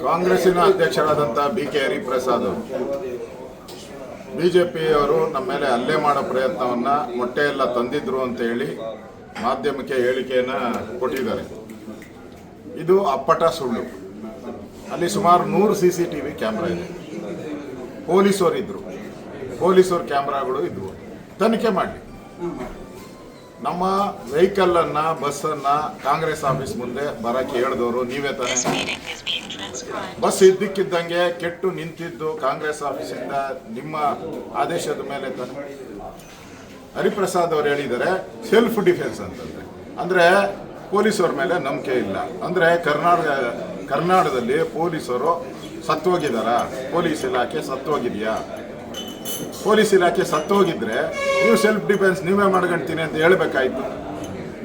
ಕಾಂಗ್ರೆಸ್ಸಿನ ಅಧ್ಯಕ್ಷರಾದಂಥ ಬಿ.ಕೆ. ಹರಿಪ್ರಸಾದ್ ಅವರು ಬಿಜೆಪಿಯವರು ನಮ್ಮ ಮೇಲೆ ಹಲ್ಲೆ ಮಾಡೋ ಪ್ರಯತ್ನವನ್ನು ಮೊಟ್ಟೆಯೆಲ್ಲ ತಂದಿದ್ರು ಅಂತ ಹೇಳಿ ಮಾಧ್ಯಮಕ್ಕೆ ಹೇಳಿಕೆಯನ್ನು ಕೊಟ್ಟಿದ್ದಾರೆ. ಇದು ಅಪ್ಪಟ ಸುಳ್ಳು. ಅಲ್ಲಿ ಸುಮಾರು 100 CCTV ಕ್ಯಾಮ್ರಾ ಇದೆ. ಪೊಲೀಸರು ಪೊಲೀಸರ ಕ್ಯಾಮ್ರಾಗಳು ಇದ್ವು. ತನಿಖೆ ಮಾಡಲಿ. ನಮ್ಮ ವೆಹಿಕಲ್ಲನ್ನು ಬಸ್ಸನ್ನು ಕಾಂಗ್ರೆಸ್ ಆಫೀಸ್ ಮುಂದೆ ಬರೋಕ್ಕೆ ಹೇಳಿದವರು ನೀವೇ ತಾನೇ. ಬಸ್ ಇದ್ದಕ್ಕಿದ್ದಂಗೆ ಕೆಟ್ಟು ನಿಂತಿದ್ದು ಕಾಂಗ್ರೆಸ್ ಆಫೀಸಿಂದ ನಿಮ್ಮ ಆದೇಶದ ಮೇಲೆ ತಾನೆ. ಹರಿಪ್ರಸಾದ್ ಅವರು ಹೇಳಿದ್ದಾರೆ ಸೆಲ್ಫ್ ಡಿಫೆನ್ಸ್ ಅಂತಂದರೆ, ಅಂದರೆ ಪೊಲೀಸರ ಮೇಲೆ ನಂಬಿಕೆ ಇಲ್ಲ ಅಂದರೆ ಕರ್ನಾಟಕದಲ್ಲಿ ಪೊಲೀಸರು ಸತ್ತೋಗಿದ್ದಾರಾ? ಪೊಲೀಸ್ ಇಲಾಖೆ ಸತ್ತೋಗಿದೆಯಾ? ಪೊಲೀಸ್ ಇಲಾಖೆ ಸತ್ತೋಗಿದ್ರೆ ನೀವು ಸೆಲ್ಫ್ ಡಿಫೆನ್ಸ್ ನೀವೇ ಮಾಡ್ಕೊಳ್ತೀನಿ ಅಂತ ಹೇಳಬೇಕಾಯ್ತು.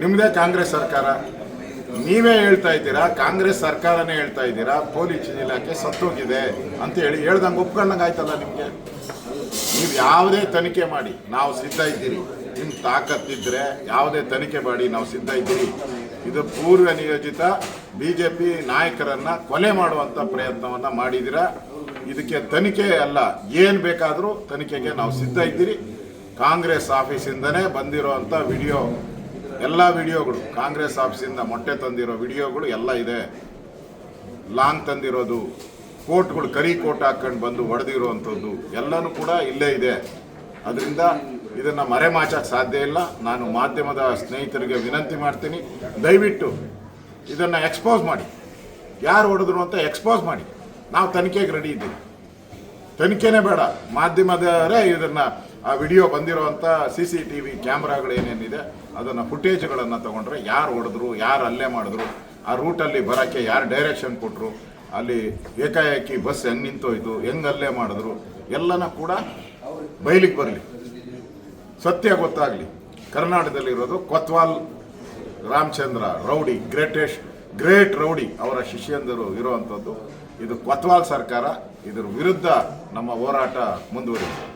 ನಿಮ್ಮದೇ ಕಾಂಗ್ರೆಸ್ ಸರ್ಕಾರ, ನೀವೇ ಹೇಳ್ತಾ ಇದ್ದೀರಾ, ಕಾಂಗ್ರೆಸ್ ಸರ್ಕಾರನೇ ಹೇಳ್ತಾ ಇದ್ದೀರಾ ಪೊಲೀಸ್ ಇಲಾಖೆ ಸತ್ತೋಗಿದೆ ಅಂತ ಹೇಳ್ದಂಗೆ ಒಪ್ಕೊಂಡಂಗೆ ಆಯ್ತಲ್ಲ ನಿಮಗೆ. ನೀವು ಯಾವುದೇ ತನಿಖೆ ಮಾಡಿ ನಾವು ಸಿದ್ಧ ಇದ್ದೀರಿ. ನಿಮ್ಮ ತಾಕತ್ತಿದ್ರೆ ಯಾವುದೇ ತನಿಖೆ ಮಾಡಿ ನಾವು ಸಿದ್ಧ ಇದ್ದೀರಿ. ಇದು ಪೂರ್ವ ನಿಯೋಜಿತ BJP ನಾಯಕರನ್ನು ಕೊಲೆ ಮಾಡುವಂಥ ಪ್ರಯತ್ನವನ್ನು ಮಾಡಿದ್ದೀರಾ. ಇದಕ್ಕೆ ತನಿಖೆ ಅಲ್ಲ, ಏನು ಬೇಕಾದರೂ ತನಿಖೆಗೆ ನಾವು ಸಿದ್ಧ ಇದ್ದೀರಿ. ಕಾಂಗ್ರೆಸ್ ಆಫೀಸಿಂದನೇ ಬಂದಿರೋವಂಥ ಎಲ್ಲ ವಿಡಿಯೋಗಳು, ಕಾಂಗ್ರೆಸ್ ಆಫೀಸಿಂದ ಮೊಟ್ಟೆ ತಂದಿರೋ ವಿಡಿಯೋಗಳು ಎಲ್ಲ ಇದೆ. ಲಾಂಗ್ ತಂದಿರೋದು, ಕೋಟ್ಗಳು ಕರಿ ಕೋಟ್ ಹಾಕ್ಕೊಂಡು ಬಂದು ಹೊಡೆದಿರೋವಂಥದ್ದು ಎಲ್ಲನೂ ಕೂಡ ಇಲ್ಲೇ ಇದೆ. ಅದರಿಂದ ಇದನ್ನು ಮರೆಮಾಚಕ್ಕೆ ಸಾಧ್ಯ ಇಲ್ಲ. ನಾನು ಮಾಧ್ಯಮದ ಸ್ನೇಹಿತರಿಗೆ ವಿನಂತಿ ಮಾಡ್ತೀನಿ, ದಯವಿಟ್ಟು ಇದನ್ನು ಎಕ್ಸ್ಪೋಸ್ ಮಾಡಿ. ಯಾರು ಹೊಡೆದ್ರು ಅಂತ ಎಕ್ಸ್ಪೋಸ್ ಮಾಡಿ. ನಾವು ತನಿಖೆಗೆ ರೆಡಿ ಇದ್ದೀವಿ. ತನಿಖೆನೇ ಬೇಡ, ಮಾಧ್ಯಮದವರೇ ಇದನ್ನು ಆ ವಿಡಿಯೋ ಬಂದಿರೋವಂಥ CCTV ಕ್ಯಾಮ್ರಾಗಳು ಏನೇನಿದೆ ಅದನ್ನು ಫುಟೇಜ್ಗಳನ್ನು ತೊಗೊಂಡ್ರೆ ಯಾರು ಹೊಡೆದ್ರು, ಯಾರು ಹಲ್ಲೆ ಮಾಡಿದ್ರು, ಆ ರೂಟಲ್ಲಿ ಬರೋಕ್ಕೆ ಯಾರು ಡೈರೆಕ್ಷನ್ ಕೊಟ್ಟರು, ಅಲ್ಲಿ ಏಕಾಏಕಿ ಬಸ್ ಹೆಂಗೆ ನಿಂತೋಯ್ತು, ಹೆಂಗೆ ಹಲ್ಲೆ ಮಾಡಿದ್ರು ಎಲ್ಲನೂ ಕೂಡ ಬಯಲಿಗೆ ಬರಲಿ, ಸತ್ಯ ಗೊತ್ತಾಗಲಿ. ಕರ್ನಾಟಕದಲ್ಲಿರೋದು ಕೊತ್ವಾಲ್ ರಾಮಚಂದ್ರ ರೌಡಿ, ಗ್ರೇಟ್ ರೌಡಿ, ಅವರ ಶಿಷ್ಯಂದರು ಇರುವಂಥದ್ದು. ಇದು ಕೊತ್ವಾಲ್ ಸರ್ಕಾರ. ಇದರ ವಿರುದ್ಧ ನಮ್ಮ ಹೋರಾಟ ಮುಂದುವರಿಯುತ್ತೆ.